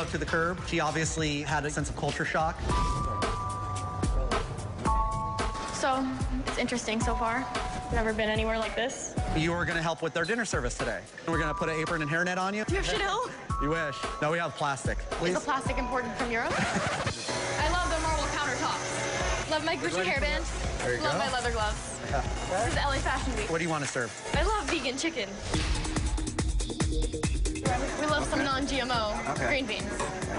up to the curb. She obviously had a sense of culture shock. So, it's interesting so far. Never been anywhere like this. You were going to help with their dinner service today. We're going to put an apron and hairnet on you. Do you have Chanel? You wish. No, we have plastic. Please. Is the plastic imported from Europe? I love the marble countertops. Love my Gucci hairband. There you love go. my leather gloves. Yeah. This is LA Fashion Week. What do you want to serve? I love vegan chicken. We love some non-GMO green beans.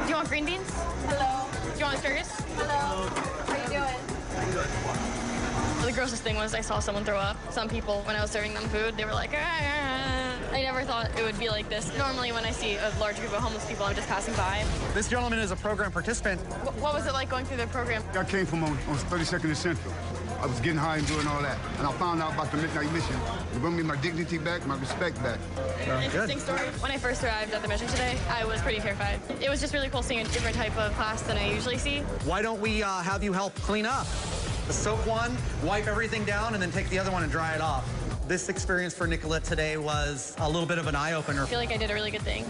Do you want green beans? Hello. Do you want asparagus? Hello. How you doing? The grossest thing was I saw someone throw up. Some people, when I was serving them food, they were like, ah. I never thought it would be like this. Normally, when I see a large group of homeless people, I'm just passing by. This gentleman is a program participant. What was it like going through the program? I came from on 32nd and Central. I was getting high and doing all that. And I found out about the Midnight Mission. It brought me my dignity back, my respect back. Interesting story. When I first arrived at the mission today, I was pretty terrified. It was just really cool seeing a different type of class than I usually see. Why don't we have you help clean up? Soak one, wipe everything down, and then take the other one and dry it off. This experience for Nicolette today was a little bit of an eye-opener. I feel like I did a really good thing.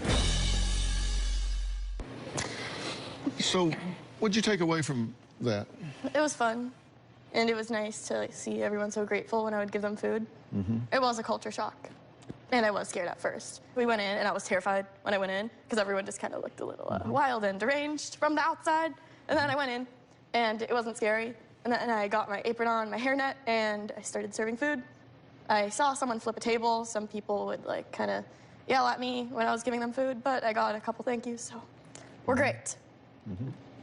So, what'd you take away from that? It was fun, and it was nice to see everyone so grateful when I would give them food. It was a culture shock, and I was scared at first. We went in, and I was terrified when I went in, because everyone just kind of looked a little wild and deranged from the outside. And then I went in, and it wasn't scary. And then I got my apron on, my hairnet, and I started serving food. I saw someone flip a table. Some people would like kind of yell at me when I was giving them food, but I got a couple thank yous, so we're great.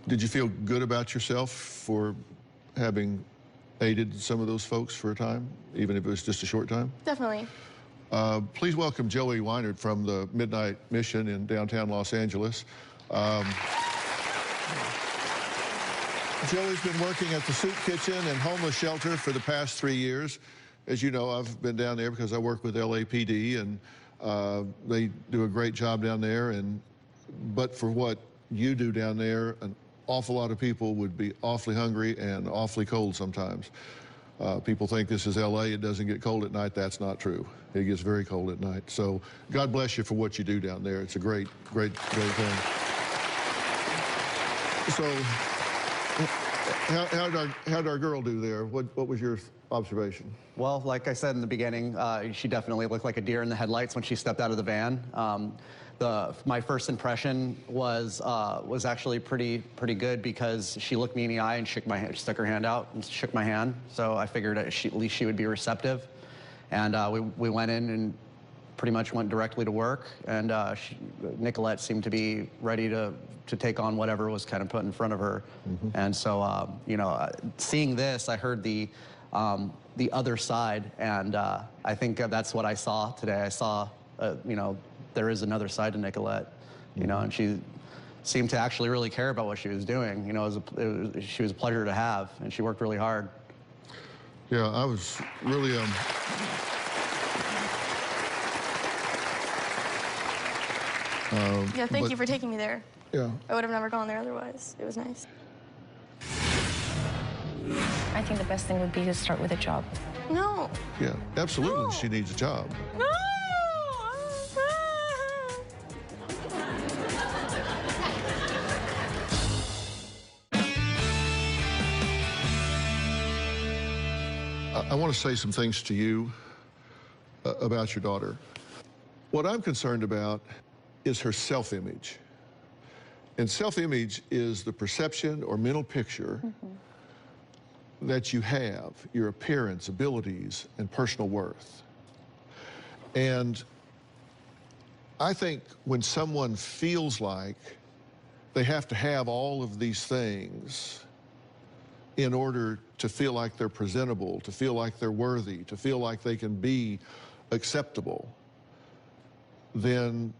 Did you feel good about yourself for having aided some of those folks for a time, even if it was just a short time? Definitely. Please welcome Joey Weinert from the Midnight Mission in downtown Los Angeles. Joey's been working at the soup kitchen and homeless shelter for the past 3 years. As you know, I've been down there because I work with LAPD, and they do a great job down there. But for what you do down there, an awful lot of people would be awfully hungry and awfully cold sometimes. People think this is LA, it doesn't get cold at night. That's not true. It gets very cold at night. So God bless you for what you do down there. It's a great, great, great thing. So, how'd our girl do there? What was your observation? Well, like I said in the beginning, she definitely looked like a deer in the headlights when she stepped out of the van. My first impression was actually pretty good, because she looked me in the eye and stuck her hand out and shook my hand. So I figured at least she would be receptive. And we went in and pretty much went directly to work. And Nicolette seemed to be ready to take on whatever was kind of put in front of her. And so, you know, seeing this, I heard the other side, and I think that's what I saw today. I saw, you know, there is another side to Nicolette, you know, and she seemed to actually really care about what she was doing. You know, she was a pleasure to have, and she worked really hard. Yeah, I was really Yeah, thank you for taking me there. Yeah. I would have never gone there otherwise. It was nice. I think the best thing would be to start with a job. No. Yeah, absolutely. No. She needs a job. No! I want to say some things to you about your daughter. What I'm concerned about is her self-image. And self-image is the perception or mental picture that you have, your appearance, abilities, and personal worth. And I think when someone feels like they have to have all of these things in order to feel like they're presentable, to feel like they're worthy, to feel like they can be acceptable, then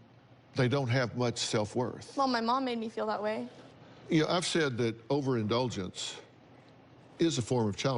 they don't have much self-worth. Well, my mom made me feel that way. You know, I've said that overindulgence is a form of child